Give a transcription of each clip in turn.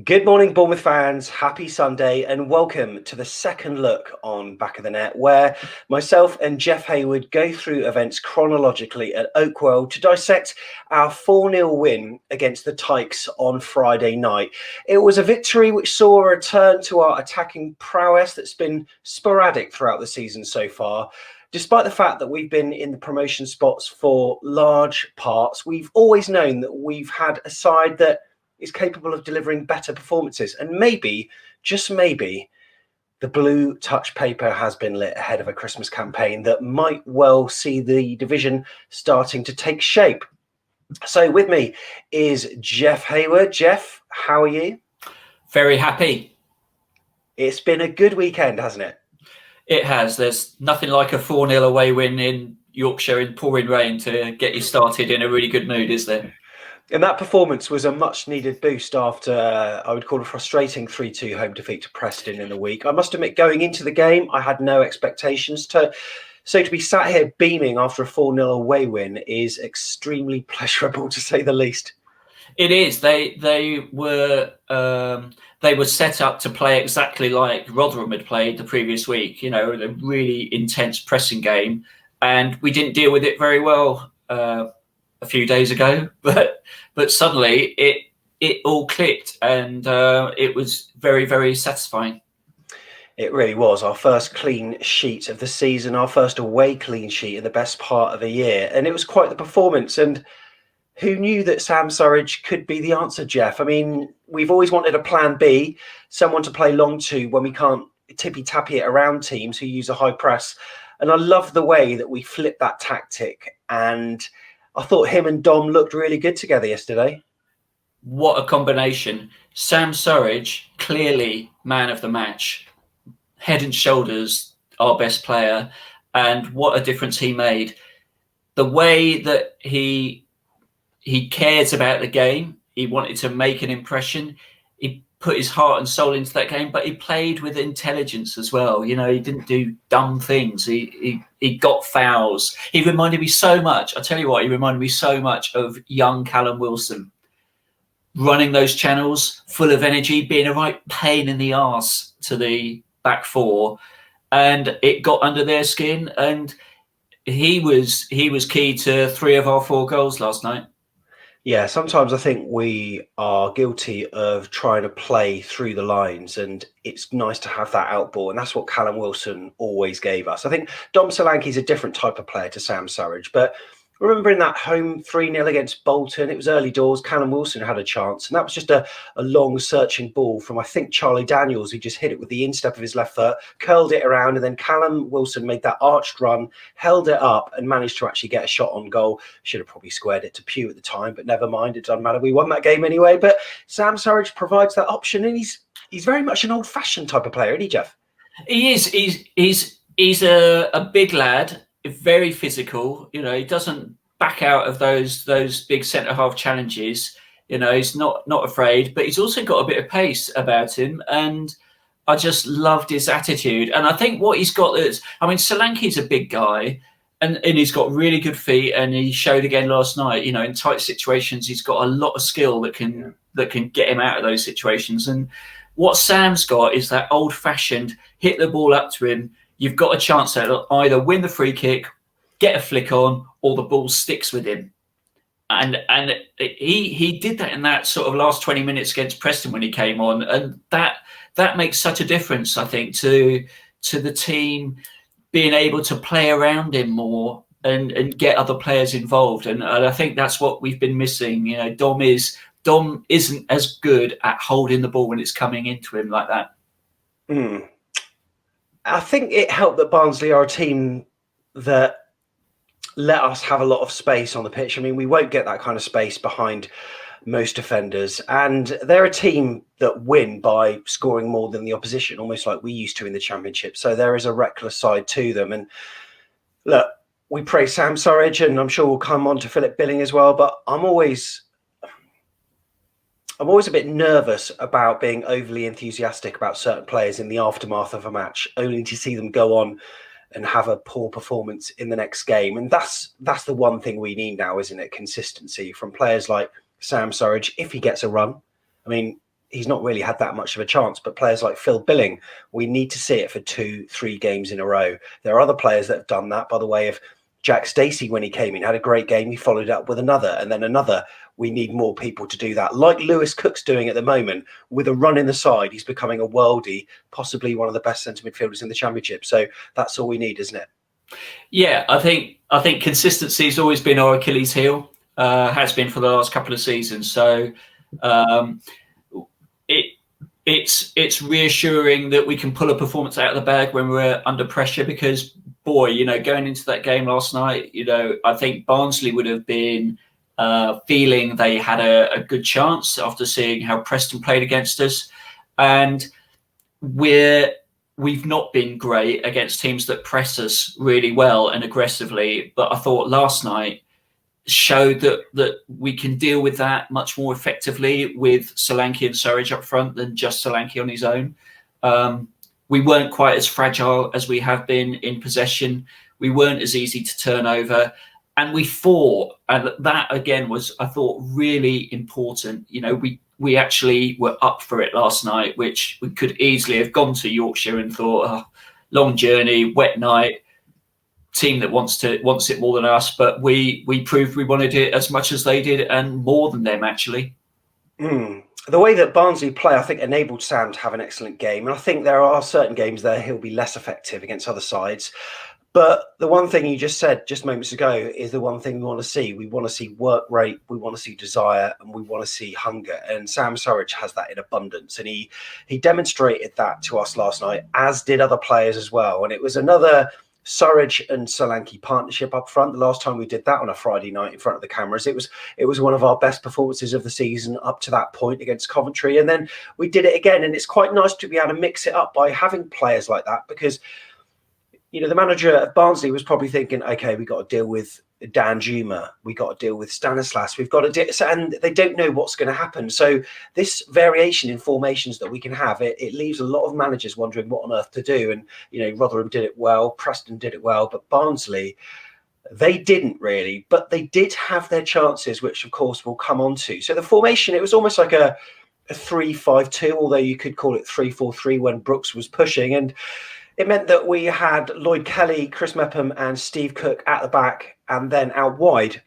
Good morning, Bournemouth fans. Happy Sunday and welcome to the second look on Back of the Net, where myself and Jeff Hayward go through events chronologically at Oakwell to dissect our 4-0 win against the Tykes on Friday night. It was a victory which saw a return to our attacking prowess that's been sporadic throughout the season so far. Despite the fact that we've been in the promotion spots for large parts, we've always known that we've had a side that is capable of delivering better performances. And maybe, just maybe, the blue touch paper has been lit ahead of a Christmas campaign that might well see the division starting to take shape. So with me is Jeff Hayward. Jeff, how are you? Very happy. It's been a good weekend, hasn't it? It has. There's nothing like a 4-0 away win in Yorkshire in pouring rain to get you started in a really good mood, is there? And that performance was a much-needed boost after, I would call a frustrating 3-2 home defeat to Preston in the week. I must admit, going into the game, I had no expectations. So to be sat here beaming after a 4-0 away win is extremely pleasurable, to say the least. It is. They were set up to play exactly like Rotherham had played the previous week. You know, a really intense pressing game, and we didn't deal with it very well a few days ago, but suddenly it all clicked, and it was very, very satisfying. It really was our first clean sheet of the season, our first away clean sheet in the best part of a year, and it was quite the performance. And who knew that Sam Surridge could be the answer, Jeff? I mean, we've always wanted a plan B, someone to play long to when we can't tippy-tappy it around teams who use a high press. And I love the way that we flipped that tactic, and I thought him and Dom looked really good together yesterday. What a combination. Sam Surridge, clearly man of the match, head and shoulders our best player, and what a difference he made. The way that he cares about the game, he wanted to make an impression, he put his heart and soul into that game, but he played with intelligence as well. You know, he didn't do dumb things. He got fouls. He reminded me so much. I tell you what, he reminded me so much of young Callum Wilson, running those channels, full of energy, being a right pain in the arse to the back four, and it got under their skin. And he was key to 3 of our 4 goals last night. Yeah, sometimes I think we are guilty of trying to play through the lines, and it's nice to have that outball, and that's what Callum Wilson always gave us. I think Dom Solanke's a different type of player to Sam Surridge, but remembering that home 3-0 against Bolton, it was early doors, Callum Wilson had a chance, and that was just a long searching ball from, I think, Charlie Daniels, who just hit it with the instep of his left foot, curled it around, and then Callum Wilson made that arched run, held it up, and managed to actually get a shot on goal. Should have probably squared it to Pew at the time, but never mind, it doesn't matter, we won that game anyway. But Sam Surridge provides that option, and he's very much an old-fashioned type of player, isn't he, Jeff? He is. He's a big lad, very physical. You know, he doesn't back out of those big centre half challenges. You know, he's not afraid, but he's also got a bit of pace about him, and I just loved his attitude. And I think what he's got is, I mean, Solanke's a big guy, and he's got really good feet, and he showed again last night. You know, in tight situations, he's got a lot of skill that can get him out of those situations. And what Sam's got is that old-fashioned hit the ball up to him. You've got a chance to either win the free kick, get a flick on, or the ball sticks with him. And he did that in that sort of last 20 minutes against Preston when he came on. And that makes such a difference, I think, to the team being able to play around him more and get other players involved. And I think that's what we've been missing. You know, Dom isn't as good at holding the ball when it's coming into him like that. I think it helped that Barnsley are a team that let us have a lot of space on the pitch. I mean, we won't get that kind of space behind most defenders, and they're a team that win by scoring more than the opposition, almost like we used to in the Championship. So there is a reckless side to them. And look, we praise Sam Surridge, and I'm sure we'll come on to Philip Billing as well, but I'm always a bit nervous about being overly enthusiastic about certain players in the aftermath of a match, only to see them go on and have a poor performance in the next game. And that's the one thing we need now, isn't it? Consistency from players like Sam Surridge, if he gets a run. I mean, he's not really had that much of a chance. But players like Phil Billing, we need to see it for 2-3 games in a row. There are other players that have done that, by the way of Jack Stacey. When he came in, had a great game. He followed up with another and then another. We need more people to do that, like Lewis Cook's doing at the moment with a run in the side. He's becoming a worldie, possibly one of the best centre midfielders in the Championship. So that's all we need, isn't it? Yeah, I think consistency has always been our Achilles heel. Has been for the last couple of seasons. So it's reassuring that we can pull a performance out of the bag when we're under pressure, because boy, going into that game last night, I think Barnsley would have been feeling they had a good chance after seeing how Preston played against us. And we've not been great against teams that press us really well and aggressively. But I thought last night showed that we can deal with that much more effectively with Solanke and Surridge up front than just Solanke on his own. We weren't quite as fragile as we have been in possession. We weren't as easy to turn over. And we fought. And that, again, was, I thought, really important. We actually were up for it last night, which we could easily have gone to Yorkshire and thought, long journey, wet night, team that wants it more than us. But we proved we wanted it as much as they did and more than them, actually. The way that Barnsley play, I think, enabled Sam to have an excellent game. And I think there are certain games there he'll be less effective against other sides. But the one thing you just said just moments ago is the one thing we want to see. We want to see work rate, we want to see desire, and we want to see hunger. And Sam Surridge has that in abundance. And he demonstrated that to us last night, as did other players as well. And it was another Surridge and Solanke partnership up front. The last time we did that on a Friday night in front of the cameras, it was one of our best performances of the season up to that point against Coventry. And then we did it again. And it's quite nice to be able to mix it up by having players like that, because the manager of Barnsley was probably thinking, okay, we got to deal with Dan Juma, we got to deal with Stanislas, we've got to deal, and they don't know what's going to happen. So this variation in formations that we can have, it leaves a lot of managers wondering what on earth to do. And Rotherham did it well, Preston did it well, but Barnsley, they didn't really, but they did have their chances, which of course we'll come on to. So the formation, it was almost like a 3-5-2, although you could call it 3-4-3 when Brooks was pushing. And it meant that we had Lloyd Kelly, Chris Mepham and Steve Cook at the back, and then out wide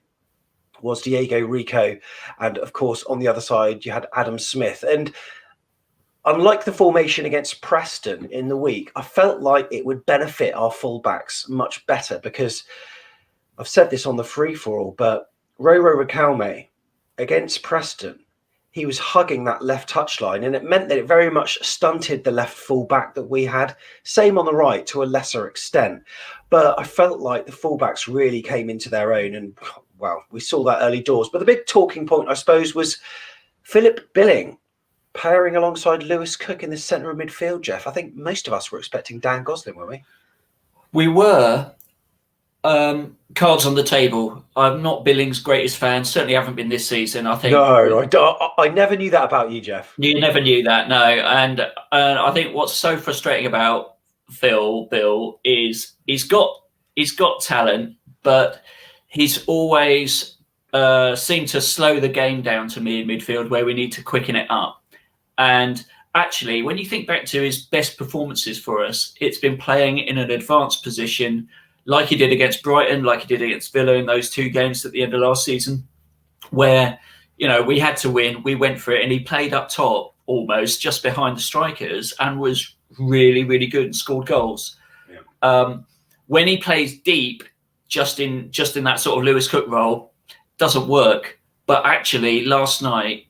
was Diego Rico. And of course, on the other side, you had Adam Smith. And unlike the formation against Preston in the week, I felt like it would benefit our fullbacks much better, because I've said this on the free-for-all, but Roro Riquelme against Preston, he was hugging that left touchline, and it meant that it very much stunted the left full-back that we had. Same on the right to a lesser extent. But I felt like the full-backs really came into their own, and, well, we saw that early doors. But the big talking point, I suppose, was Philip Billing pairing alongside Lewis Cook in the centre of midfield, Jeff. I think most of us were expecting Dan Gosling, weren't we? We were. Cards on the table. I'm not Billing's greatest fan. Certainly haven't been this season. I think. No, I never knew that about you, Jeff. You never knew that, no. And I think what's so frustrating about Bill, is he's got talent, but he's always seemed to slow the game down to me in midfield, where we need to quicken it up. And actually, when you think back to his best performances for us, it's been playing in an advanced position, like he did against Brighton, like he did against Villa in those two games at the end of last season, where, we had to win, we went for it, and he played up top almost just behind the strikers and was really, really good and scored goals. Yeah. When he plays deep, just in that sort of Lewis Cook role, doesn't work. But actually, last night,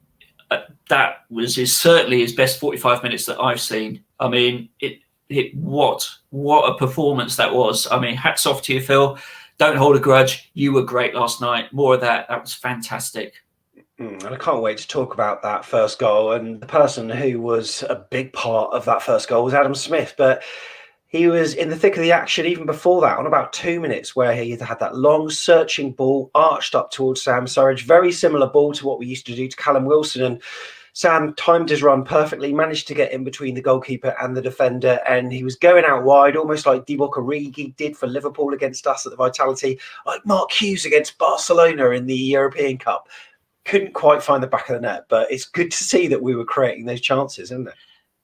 that was certainly his best 45 minutes that I've seen. I mean, what a performance that was. I mean, hats off to you, Phil. Don't hold a grudge. You were great last night. More of that. That was fantastic. And I can't wait to talk about that first goal. And the person who was a big part of that first goal was Adam Smith. But he was in the thick of the action even before that, on about 2 minutes, where he had that long searching ball arched up towards Sam Surridge. Very similar ball to what we used to do to Callum Wilson. And Sam timed his run perfectly, managed to get in between the goalkeeper and the defender, and he was going out wide, almost like Divock Origi did for Liverpool against us at the Vitality, like Mark Hughes against Barcelona in the European Cup. couldn't quite find the back of the net, but it's good to see that we were creating those chances, isn't it?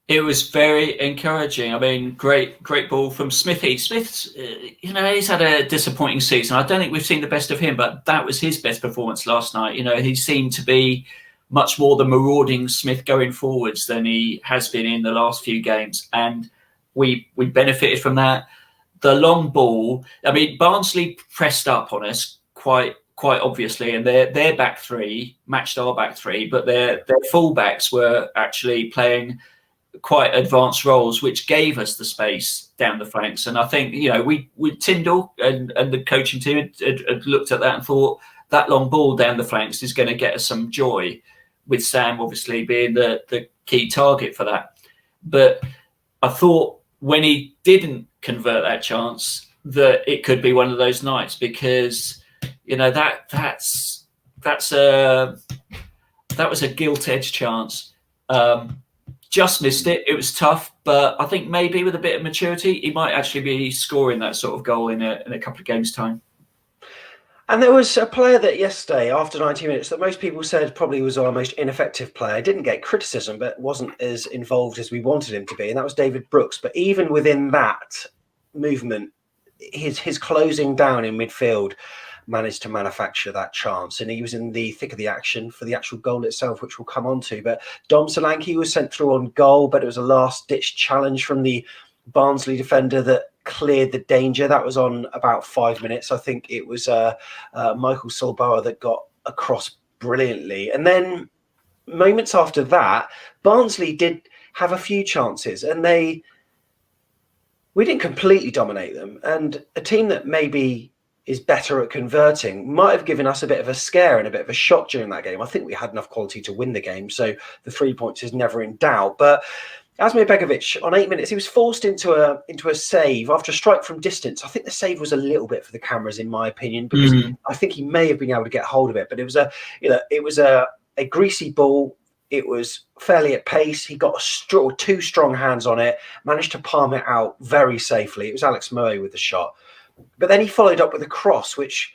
It was very encouraging. I mean, great ball from Smithy. Smith's, he's had a disappointing season. I don't think we've seen the best of him, but that was his best performance last night. He seemed to be much more the marauding Smith going forwards than he has been in the last few games, and we benefited from that. The long ball. I mean, Barnsley pressed up on us quite obviously, and their back three matched our back three, but their fullbacks were actually playing quite advanced roles, which gave us the space down the flanks. And I think, we Tindall and the coaching team had looked at that and thought that long ball down the flanks is going to get us some joy, with Sam obviously being the key target for that. But I thought when he didn't convert that chance, that it could be one of those nights, because that was a gilt-edged chance. Just missed it. It was tough, but I think maybe with a bit of maturity, he might actually be scoring that sort of goal in a couple of games' time. And there was a player that yesterday, after 90 minutes, that most people said probably was our most ineffective player. Didn't get criticism, but wasn't as involved as we wanted him to be, and that was David Brooks. But even within that movement, his closing down in midfield managed to manufacture that chance, and he was in the thick of the action for the actual goal itself, which we'll come on to. But Dom Solanke was sent through on goal, but it was a last-ditch challenge from the Barnsley defender that cleared the danger. That was on about 5 minutes. I think it was Michael Solbauer that got across brilliantly. And then moments after that, Barnsley did have a few chances, and we didn't completely dominate them. And a team that maybe is better at converting might have given us a bit of a scare and a bit of a shock during that game. I think we had enough quality to win the game, so the 3 points is never in doubt. But Asmir Begovic, on 8 minutes, he was forced into a save after a strike from distance. I think the save was a little bit for the cameras, in my opinion, because I think he may have been able to get hold of it. But it was a greasy ball. It was fairly at pace. He got two strong hands on it, managed to palm it out very safely. It was Alex Moe with the shot. But then he followed up with a cross, which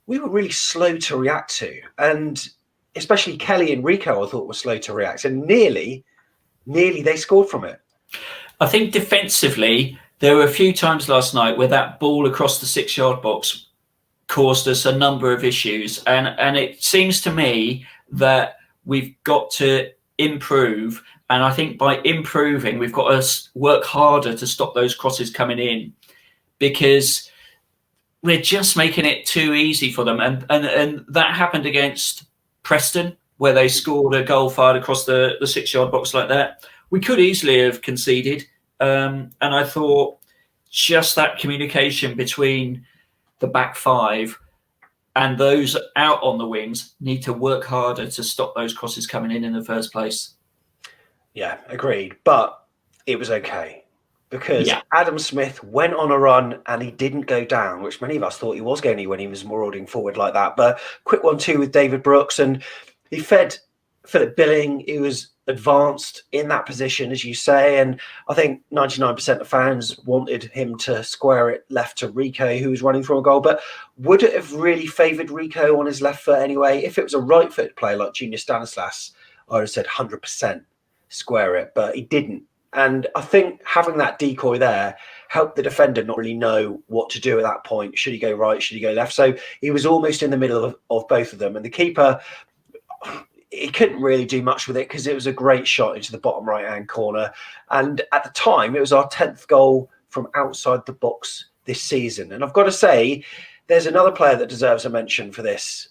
we were really slow to react to. And especially Kelly and Rico, I thought, were slow to react. And nearly they scored from it. I think defensively, there were a few times last night where that ball across the 6-yard box caused us a number of issues. And it seems to me that we've got to improve. And I think by improving, we've got to work harder to stop those crosses coming in, because we're just making it too easy for them. And that happened against Preston, where they scored a goal fired across the 6-yard box like that. We could easily have conceded. And I thought just that communication between the back five and those out on the wings need to work harder to stop those crosses coming in the first place. Yeah, agreed. But it was okay, because Adam Smith went on a run and he didn't go down, which many of us thought he was going to when he was marauding forward like that. But quick 1-2 with David Brooks, and he fed Philip Billing. He was advanced in that position, as you say, and I think 99% of fans wanted him to square it left to Rico, who was running for a goal. But would it have really favoured Rico on his left foot anyway? If it was a right-footed player like Junior Stanislas, I would have said 100% square it, but he didn't. And I think having that decoy there helped the defender not really know what to do at that point. Should he go right? Should he go left? So he was almost in the middle of both of them. And the keeper, he couldn't really do much with it, because it was a great shot into the bottom right-hand corner. And at the time, it was our 10th goal from outside the box this season. And I've got to say, there's another player that deserves a mention for this,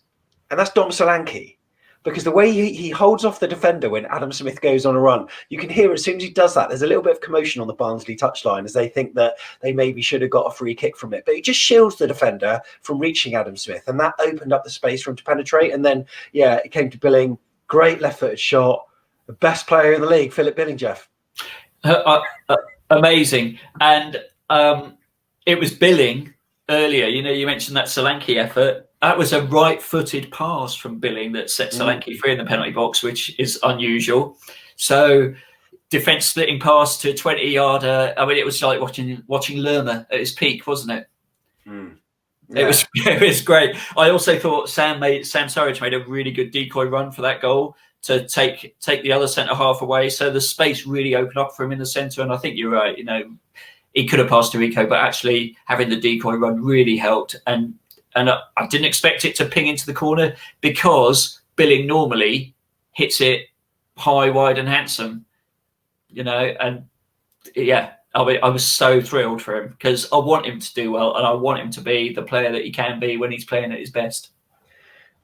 and that's Dom Solanke. Because the way he holds off the defender when Adam Smith goes on a run, you can hear as soon as he does that, there's a little bit of commotion on the Barnsley touchline, as they think that they maybe should have got a free kick from it. But he just shields the defender from reaching Adam Smith, and that opened up the space for him to penetrate. And then, it came to Billing. Great left-footed shot. The best player in the league, Philip Billing, Jeff. Amazing. And it was Billing earlier. You mentioned that Solanke effort. That was a right-footed pass from Billing that set Solanke free in the penalty box, which is unusual. So, defence splitting pass to a 20-yarder. I mean, it was like watching Lerma at his peak, wasn't it? It was it was great. I also thought Sam Surridge made a really good decoy run for that goal to take the other centre half away. So the space really opened up for him in the centre. And I think you're right. He could have passed to Rico, but actually having the decoy run really helped. And I didn't expect it to ping into the corner because Billing normally hits it high, wide, and handsome. And yeah. I was so thrilled for him because I want him to do well and I want him to be the player that he can be when he's playing at his best.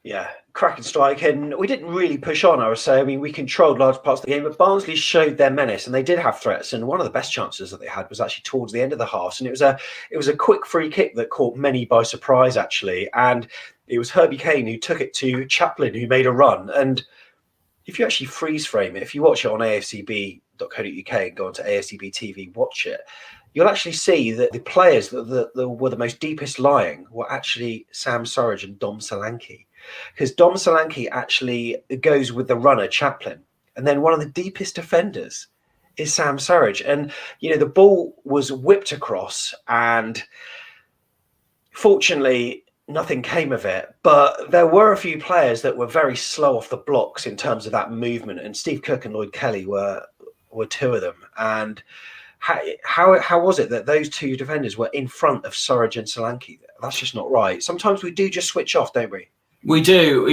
Yeah, cracking strike. And we didn't really push on, I would say. I mean, we controlled large parts of the game, but Barnsley showed their menace and they did have threats. And one of the best chances that they had was actually towards the end of the half. And it was a quick free kick that caught many by surprise, actually. And it was Herbie Kane who took it to Chaplin, who made a run. And if you actually freeze frame it, if you watch it on AFCB.co.uk and go onto AFCB TV, watch it, you'll actually see that the players that were the most deepest lying were actually Sam Surridge and Dom Solanke. Because Dom Solanke actually goes with the runner, Chaplin. And then one of the deepest defenders is Sam Surridge. And, the ball was whipped across and fortunately, nothing came of it, but there were a few players that were very slow off the blocks in terms of that movement, and Steve Cook and Lloyd Kelly were two of them. And how was it that those two defenders were in front of Surridge and Solanke? That's just not right. Sometimes we do just switch off, don't we? We do.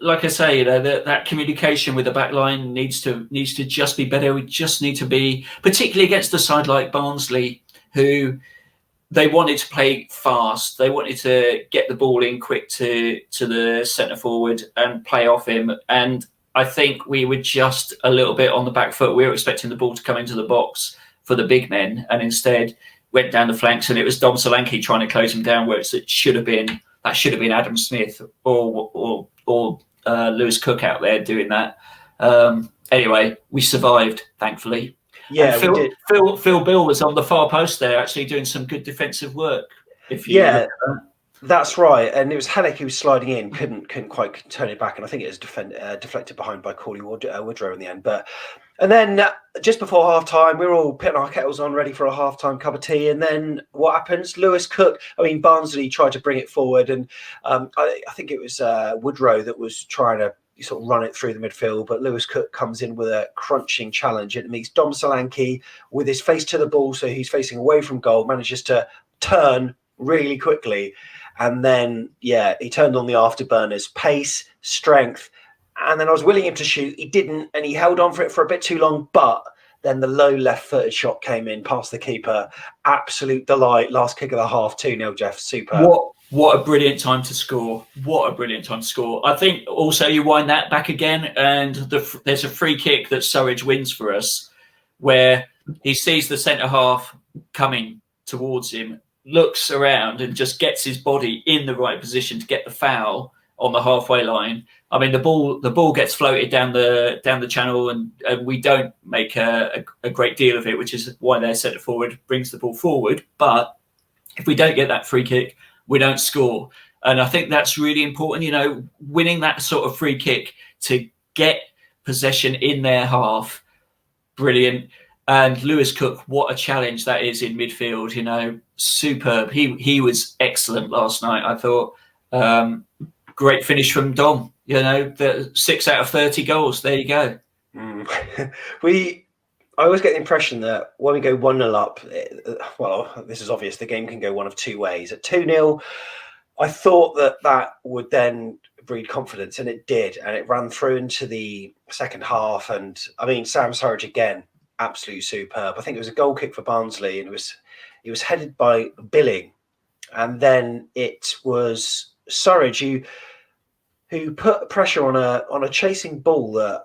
Like I say, that communication with the back line needs to just be better. We just need to be, particularly against a side like Barnsley, who they wanted to play fast. They wanted to get the ball in quick to the centre forward and play off him. And I think we were just a little bit on the back foot. We were expecting the ball to come into the box for the big men, and instead went down the flanks. And it was Dom Solanke trying to close him down, where it should have been Adam Smith or Lewis Cook out there doing that. Anyway, we survived, thankfully. Yeah, Phil, we did. Phil Bill was on the far post there, actually doing some good defensive work. That's right. And it was Halleck who was sliding in, couldn't quite turn it back, and I think it was deflected behind by Corley Woodrow in the end. And then just before half time, we were all putting our kettles on, ready for a half time cup of tea. And then what happens? Barnsley tried to bring it forward, and I think it was Woodrow that was trying to sort of run it through the midfield, but Lewis Cook comes in with a crunching challenge. It meets Dom Solanke with his face to the ball, so he's facing away from goal, manages to turn really quickly, and then he turned on the afterburners, pace, strength, and then I was willing him to shoot. He didn't, and he held on for it for a bit too long, but then the low left-footed shot came in past the keeper. Absolute delight. Last kick of the half, 2-0, Jeff. Super. What a brilliant time to score. I think also you wind that back again, and there's a free kick that Surridge wins for us, where he sees the centre half coming towards him, looks around and just gets his body in the right position to get the foul on the halfway line. I mean, the ball gets floated down the channel, and we don't make a great deal of it, which is why their centre forward brings the ball forward. But if we don't get that free kick, we don't score. And I think that's really important, winning that sort of free kick to get possession in their half. Brilliant. And Lewis Cook, what a challenge that is in midfield, superb. He was excellent last night, I thought. Great finish from Dom, the 6 out of 30 goals. There you go. I always get the impression that when we go 1-0 up, this is obvious, the game can go one of two ways. At 2-0, I thought that would then breed confidence, and it did. And it ran through into the second half. And Sam Surridge again, absolutely superb. I think it was a goal kick for Barnsley, and it was headed by Billing. And then it was Surridge who put pressure on a chasing ball that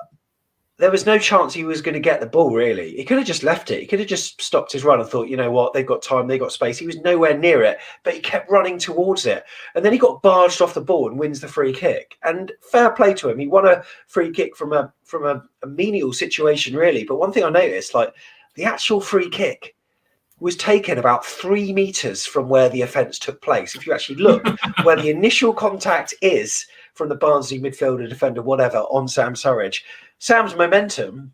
there was no chance he was going to get the ball, really. He could have just left it. He could have just stopped his run and thought, you know what, they've got time, they've got space. He was nowhere near it, but he kept running towards it. And then he got barged off the ball and wins the free kick. And fair play to him. He won a free kick from a menial situation, really. But one thing I noticed, the actual free kick was taken about 3 meters from where the offence took place. If you actually look where the initial contact is from the Barnsley midfielder, defender, whatever, on Sam Surridge, Sam's momentum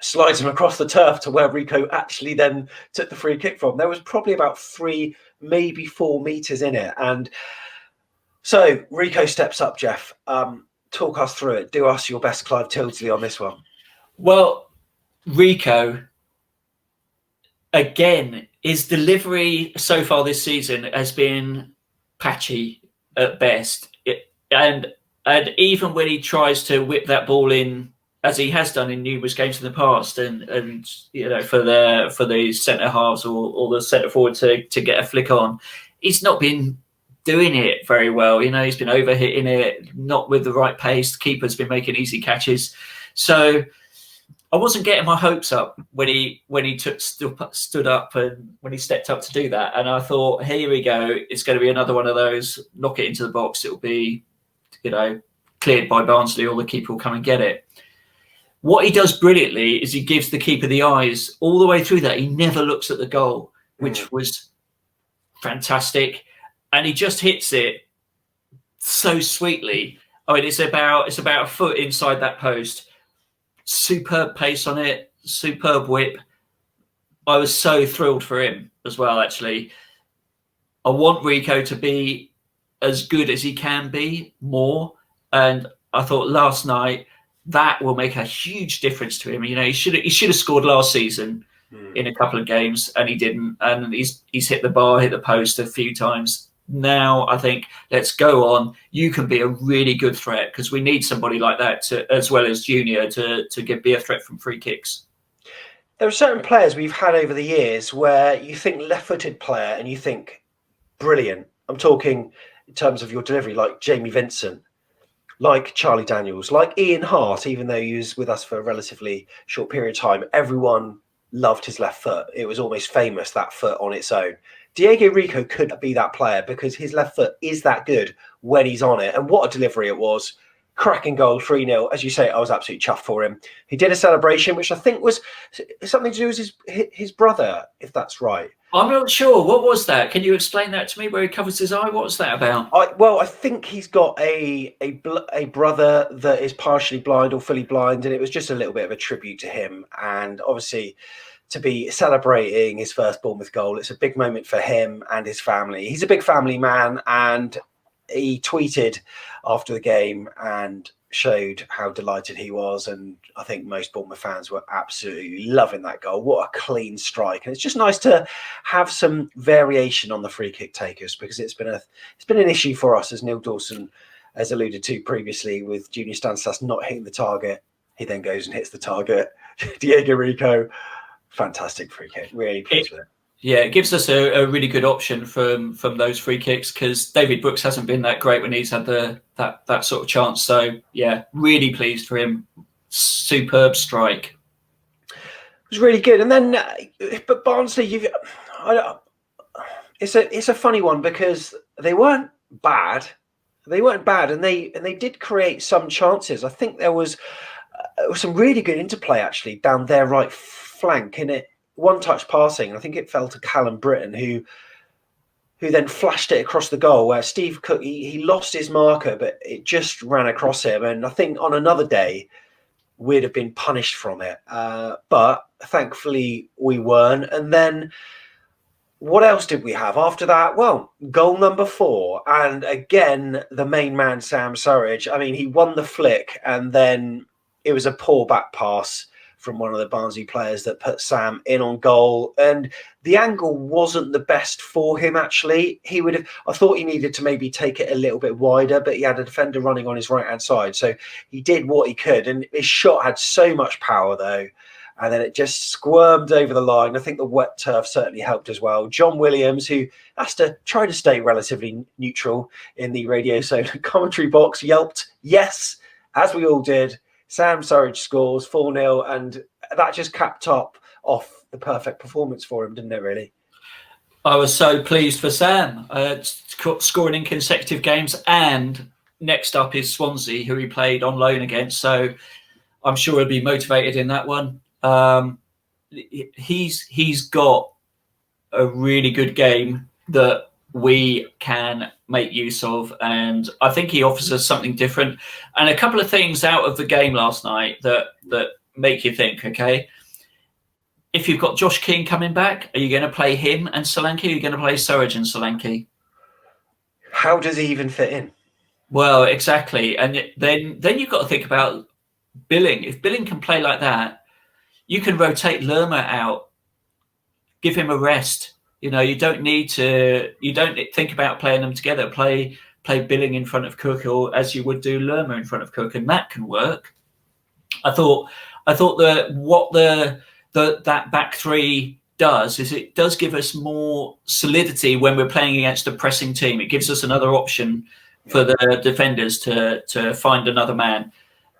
slides him across the turf to where Rico actually then took the free kick from. There was probably about 3, maybe 4 meters in it. And so Rico steps up, Jeff. Talk us through it. Do us your best, Clive Tildesley, on this one. Well, Rico, again, his delivery so far this season has been patchy at best. And even when he tries to whip that ball in, as he has done in numerous games in the past, and you know, for the centre halves or the centre forward to get a flick on, he's not been doing it very well. You know, he's been overhitting it, not with the right pace. The keeper's been making easy catches, so I wasn't getting my hopes up when he stood up and when he stepped up to do that. And I thought, here we go, it's going to be another one of those, knock it into the box. It'll be, you know, cleared by Barnsley, or the keeper will come and get it. What he does brilliantly is he gives the keeper the eyes all the way through that. He never looks at the goal, which was fantastic. And he just hits it so sweetly. I mean, it's about a foot inside that post. Superb pace on it, superb whip. I was so thrilled for him as well, actually. I want Rico to be as good as he can be, more. And I thought last night, that will make a huge difference to him. You know, he should have scored last season in a couple of games, and he didn't. And he's hit the bar, hit the post a few times. Now I think, let's go on. You can be a really good threat, because we need somebody like that to, as well as Junior, to be a threat from free kicks. There are certain players we've had over the years where you think left-footed player and you think brilliant. I'm talking in terms of your delivery, like Jamie Vincent, like Charlie Daniels, like Ian Hart. Even though he was with us for a relatively short period of time, everyone loved his left foot. It was almost famous, that foot on its own. Diego Rico could be that player, because his left foot is that good when he's on it. And what a delivery it was. Cracking goal, 3-0. As you say, I was absolutely chuffed for him. He did a celebration, which I think was something to do with his brother, if that's right. I'm not sure. What was that? Can you explain that to me, where he covers his eye? What was that about? I think he's got a brother that is partially blind or fully blind, and it was just a little bit of a tribute to him. And obviously, to be celebrating his first Bournemouth goal, it's a big moment for him and his family. He's a big family man, and he tweeted after the game and showed how delighted he was. And I think most Bournemouth fans were absolutely loving that goal. What a clean strike. And it's just nice to have some variation on the free kick takers, because it's been an issue for us, as Neil Dawson has alluded to previously, with Junior Stanislas not hitting the target. He then goes and hits the target. Diego Rico, fantastic free kick. Really pleased with it. Yeah, it gives us a really good option from those free kicks, because David Brooks hasn't been that great when he's had that sort of chance. So yeah, really pleased for him. Superb strike. It was really good. And then, but Barnsley, it's a funny one, because they weren't bad. They weren't bad, and they did create some chances. I think there was some really good interplay actually down their right flank, in it. One-touch passing. I think it fell to Callum Britton, who then flashed it across the goal, where Steve Cook, he lost his marker, but it just ran across him. And I think on another day, we'd have been punished from it. But thankfully, we weren't. And then what else did we have after that? Well, goal number 4. And again, the main man, Sam Surridge. I mean, he won the flick, and then it was a poor back pass from one of the Barnsley players that put Sam in on goal. And the angle wasn't the best for him, actually. I thought he needed to maybe take it a little bit wider, but he had a defender running on his right-hand side. So he did what he could. And his shot had so much power, though. And then it just squirmed over the line. I think the wet turf certainly helped as well. John Williams, who has to try to stay relatively neutral in the Radio Zone commentary box, yelped, yes, as we all did. Sam Surridge scores 4-0, and that just capped off the perfect performance for him, didn't it, really? I was so pleased for Sam, scoring in consecutive games, and next up is Swansea, who he played on loan against, so I'm sure he'll be motivated in that one. He's got a really good game that we can make use of, and I think he offers us something different. And a couple of things out of the game last night that make you think, okay, if you've got Josh King coming back, are you going to play him and Solanke? Or are you going to play Surridge and Solanke? How does he even fit in? Well, exactly. And then you've got to think about Billing. If Billing can play like that, you can rotate Lerma out, give him a rest. You don't think about playing them together. Play Billing in front of Cook, or as you would do Lerma in front of Cook, and that can work. I thought that what that back three does is it does give us more solidity when we're playing against a pressing team. It gives us another option for the defenders to find another man.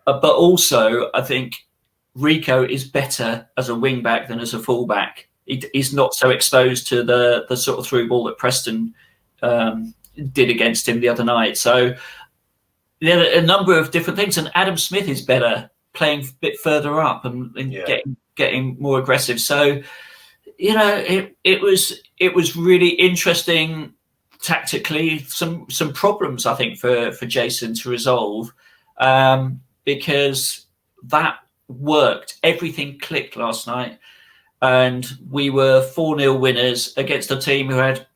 But also, I think Rico is better as a wing back than as a full back. He's not so exposed to the sort of through ball that Preston did against him the other night. So there are a number of different things. And Adam Smith is better playing a bit further up and getting more aggressive. So, it was really interesting tactically. Some problems, I think, for Jason to resolve, because that worked. Everything clicked last night, and we were 4-0 winners against a team who had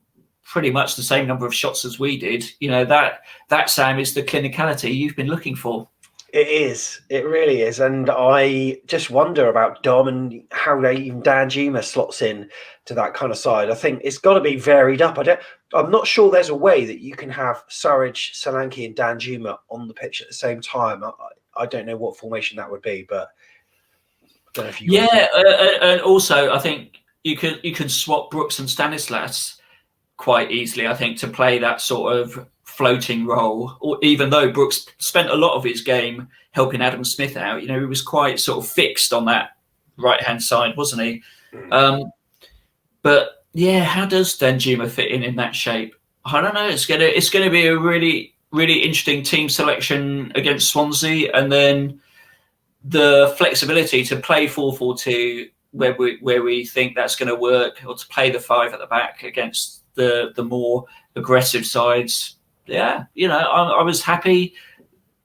pretty much the same number of shots as we did. That Sam, is the clinicality you've been looking for. It is. It really is. And I just wonder about Dom and how even Danjuma slots in to that kind of side. I think it's got to be varied up. I'm not sure there's a way that you can have Surridge, Solanke and Danjuma on the pitch at the same time. I don't know what formation that would be, but I don't know if you... And also I think you could swap Brooks and Stanislas quite easily, I think, to play that sort of floating role, or even though Brooks spent a lot of his game helping Adam Smith out, he was quite sort of fixed on that right hand side, wasn't he? But yeah, how does Danjuma fit in that shape? I don't know. It's gonna be a really, really interesting team selection against Swansea, and then the flexibility to play 4-4-2 where we think that's going to work, or to play the 5 at the back against the more aggressive sides. Yeah, I was happy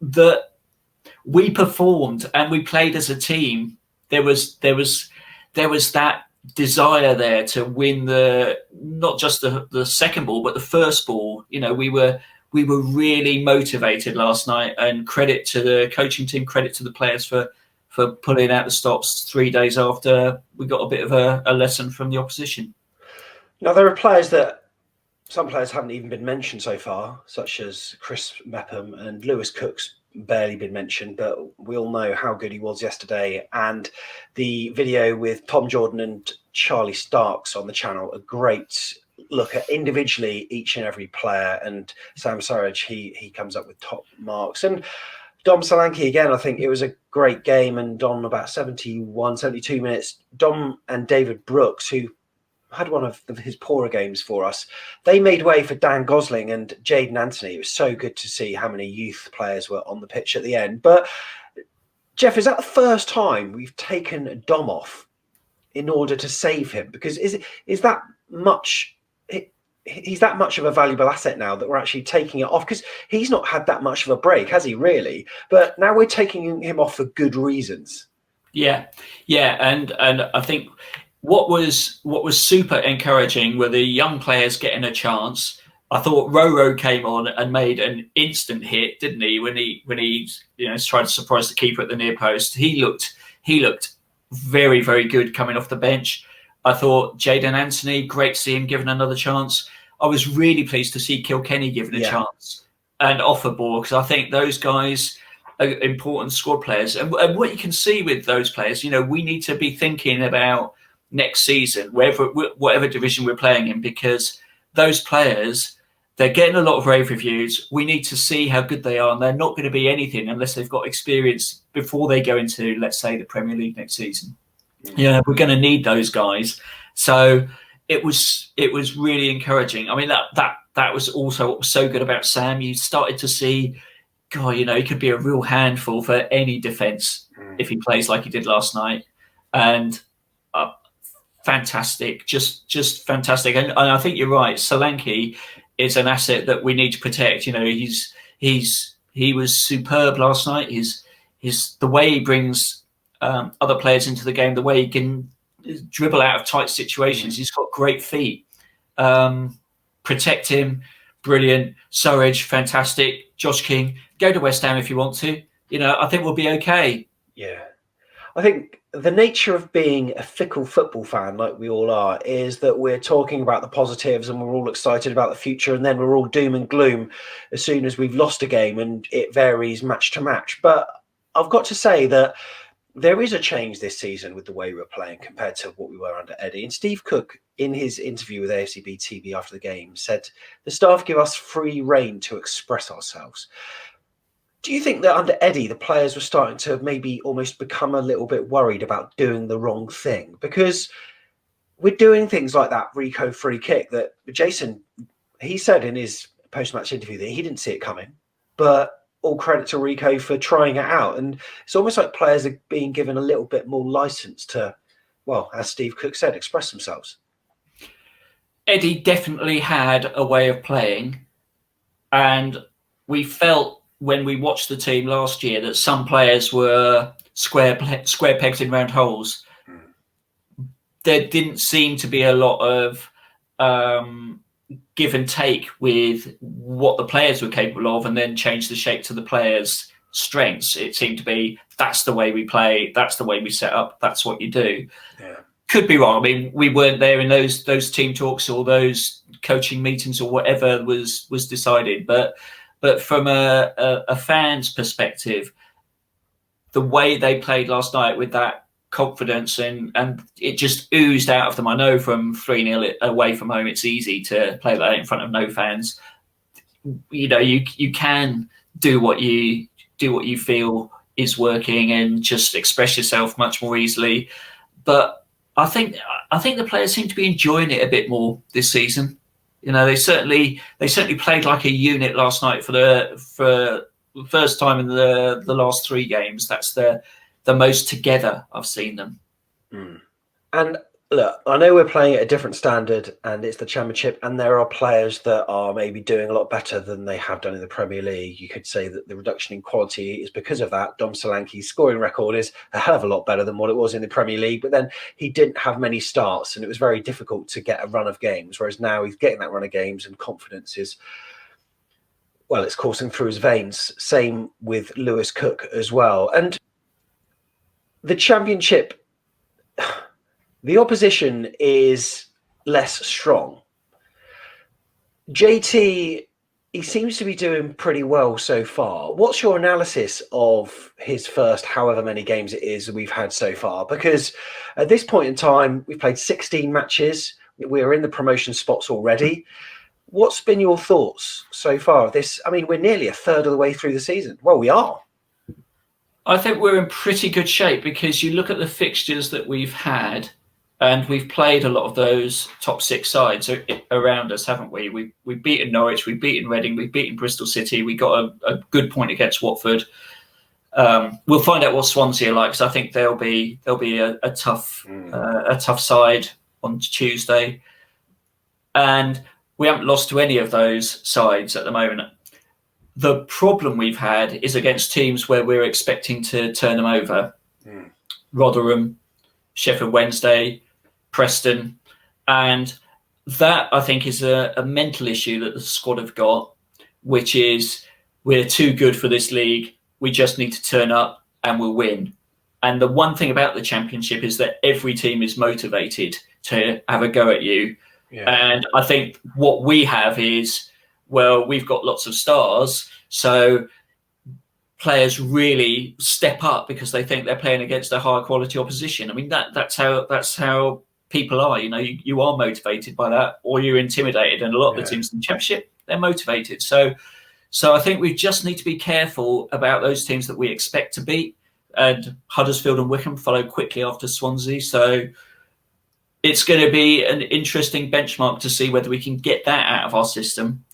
that we performed and we played as a team. There was that desire there to win not just the second ball, but the first ball. We were really motivated last night, and credit to the coaching team, credit to the players for pulling out the stops 3 days after we got a bit of a lesson from the opposition. Now, there are players that some players haven't even been mentioned so far, such as Chris Mepham, and Lewis Cook's barely been mentioned, but we all know how good he was yesterday. And the video with Tom Jordan and Charlie Starks on the channel, a great look at individually each and every player. And Sam Surridge, he comes up with top marks. And Dom Solanke, again, I think it was a great game. And on about 71, 72 minutes, Dom and David Brooks, who had one of his poorer games for us, they made way for Dan Gosling and Jaden Anthony. It was so good to see how many youth players were on the pitch at the end. But Jeff, is that the first time we've taken Dom off in order to save him? Because is that much? He's that much of a valuable asset now that we're actually taking it off, because he's not had that much of a break, has he really? But now we're taking him off for good reasons. Yeah, and I think what was super encouraging were the young players getting a chance. I thought Roro came on and made an instant hit, didn't he? When he tried to surprise the keeper at the near post, he looked very, very good coming off the bench. I thought Jaden Anthony, great to see him given another chance. I was really pleased to see Kilkenny given a chance and offer ball, because I think those guys are important squad players. And what you can see with those players, we need to be thinking about next season, whatever division we're playing in, because those players, they're getting a lot of rave reviews. We need to see how good they are, and they're not going to be anything unless they've got experience before they go into, let's say, the Premier League next season. We're going to need those guys. So it was really encouraging. I mean, that was also what was so good about Sam. You started to see, God, he could be a real handful for any defence if he plays like he did last night. And fantastic, just fantastic. And I think you're right. Solanke is an asset that we need to protect. He was superb last night. The way he brings other players into the game, the way he can dribble out of tight situations. He's got great feet. Protect him, brilliant. Surridge, fantastic. Josh King, go to West Ham if you want to. I think we'll be okay. Yeah. I think the nature of being a fickle football fan, like we all are, is that we're talking about the positives and we're all excited about the future, and then we're all doom and gloom as soon as we've lost a game, and it varies match to match. But I've got to say that there is a change this season with the way we're playing compared to what we were under Eddie. And Steve Cook, in his interview with AFCB TV after the game, said the staff give us free rein to express ourselves. Do you think that under Eddie, the players were starting to maybe almost become a little bit worried about doing the wrong thing? Because we're doing things like that Rico free kick that Jason, he said in his post-match interview that he didn't see it coming, but all credit to Rico for trying it out. And it's almost like players are being given a little bit more license to, well, as Steve Cook said, express themselves. Eddie definitely had a way of playing, and we felt when we watched the team last year that some players were square pegs in round holes. There didn't seem to be a lot of give and take with what the players were capable of, and then change the shape to the players' strengths. It seemed to be, that's the way we play, that's the way we set up, that's what you do. Yeah. Could be wrong. I mean, we weren't there in those team talks or those coaching meetings or whatever was decided, but from a fan's perspective, the way they played last night with that confidence and it just oozed out of them. I know from 3-0 away from home, it's easy to play that in front of no fans. You can do what you feel is working and just express yourself much more easily. But I think the players seem to be enjoying it a bit more this season. They certainly played like a unit last night for the first time in the last 3 games. That's the most together I've seen them. And look, I know we're playing at a different standard and it's the Championship, and there are players that are maybe doing a lot better than they have done in the Premier League. You could say that the reduction in quality is because of that. Dom Solanke's scoring record is a hell of a lot better than what it was in the Premier League, but then he didn't have many starts and it was very difficult to get a run of games, whereas now he's getting that run of games and confidence is, well, it's coursing through his veins. Same with Lewis Cook as well. And the Championship, the opposition is less strong. JT, he seems to be doing pretty well so far. What's your analysis of his first however many games it is we've had so far? Because at this point in time, we've played 16 matches. We're in the promotion spots already. What's been your thoughts so far of this? I mean, we're nearly a third of the way through the season. Well, we are. I think we're in pretty good shape because you look at the fixtures that we've had, and we've played a lot of those top 6 sides around us, haven't we? We've beaten Norwich, we've beaten Reading, we've beaten Bristol City. We got a good point against Watford. We'll find out what Swansea are like, because I think they'll be a tough side on Tuesday. And we haven't lost to any of those sides at the moment. The problem we've had is against teams where we're expecting to turn them over. Rotherham, Sheffield Wednesday, Preston. And that, I think, is a mental issue that the squad have got, which is we're too good for this league. We just need to turn up and we'll win. And the one thing about the Championship is that every team is motivated to have a go at you. Yeah. And I think what we have is, well, we've got lots of stars, so players really step up because they think they're playing against a higher quality opposition. I mean, that's how people are. You are motivated by that, or you're intimidated. And a lot of the teams in the Championship, they're motivated. So I think we just need to be careful about those teams that we expect to beat. And Huddersfield and Wycombe follow quickly after Swansea. So it's going to be an interesting benchmark to see whether we can get that out of our system,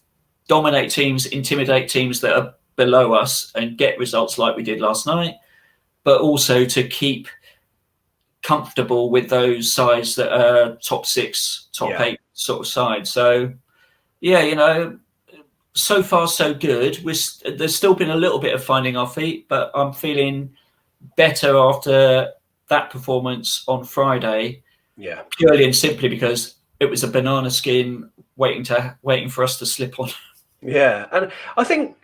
dominate teams, intimidate teams that are below us and get results like we did last night, but also to keep comfortable with those sides that are top 6, top 8 sort of sides. So, so far so good. There's still been a little bit of finding our feet, but I'm feeling better after that performance on Friday. Yeah, purely and simply because it was a banana skin waiting for us to slip on. Yeah, and I think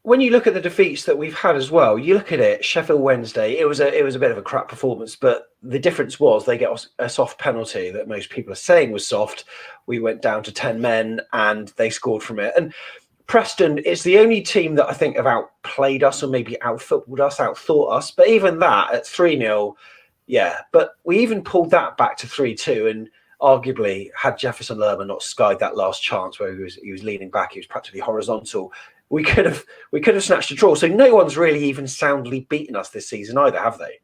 when you look at the defeats that we've had as well, you look at it. Sheffield Wednesday, it was a bit of a crap performance, but the difference was they get a soft penalty that most people are saying was soft. We went down to 10 men and they scored from it. And Preston is the only team that I think have outplayed us or maybe outfootballed us, outthought us. But even that at 3-0, yeah. But we even pulled that back to 3-2 and arguably had Jefferson Lerma not skied that last chance where he was leaning back, he was practically horizontal. We could have snatched a draw. So no one's really even soundly beaten us this season either, have they?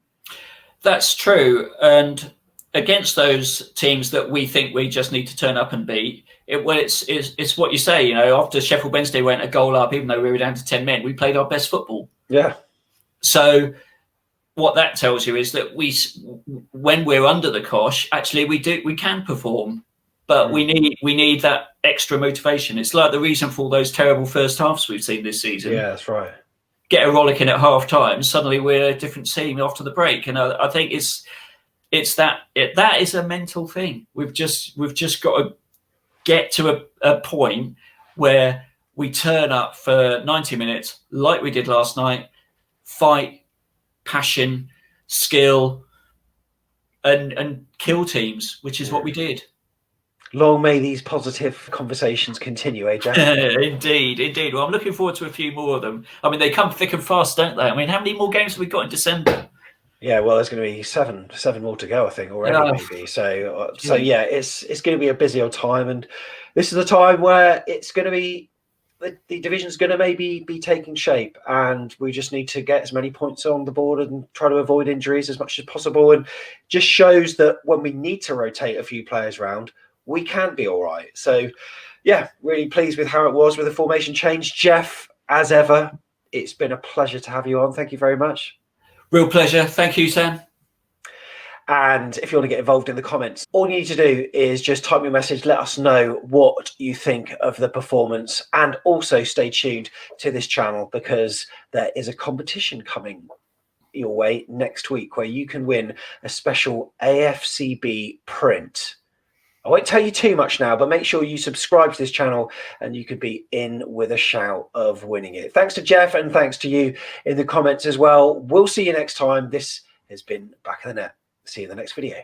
That's true. And against those teams that we think we just need to turn up and beat, it's what you say. You know, after Sheffield Wednesday went a goal up, even though we were down to 10 men, we played our best football. Yeah. So what that tells you is that when we're under the cosh, actually we can perform. But we need that extra motivation. It's like the reason for all those terrible first halves we've seen this season. Yeah, that's right. Get a rollicking at half time, suddenly we're a different team after the break. And I think that is a mental thing. We've just got to get to a point where we turn up for 90 minutes like we did last night, fight, passion, skill, and kill teams, which is what we did. Long may these positive conversations continue, eh, Jack? Indeed. Well, I'm looking forward to a few more of them. I mean, they come thick and fast, don't they? I mean, how many more games have we got in December? Yeah, well, there's going to be seven more to go, I think, already, maybe. So yeah, it's going to be a busy old time, and this is a time where it's going to be the division's going to maybe be taking shape, and we just need to get as many points on the board and try to avoid injuries as much as possible. And just shows that when we need to rotate a few players around, we can be all right. So, yeah, really pleased with how it was with the formation change. Jeff, as ever, it's been a pleasure to have you on. Thank you very much. Real pleasure. Thank you, Sam. And if you want to get involved in the comments, all you need to do is just type me a message, let us know what you think of the performance, and also stay tuned to this channel because there is a competition coming your way next week where you can win a special AFCB print. I won't tell you too much now, but make sure you subscribe to this channel and you could be in with a shout of winning it. Thanks to Jeff and thanks to you in the comments as well. We'll see you next time. This has been Back of the Net. See you in the next video.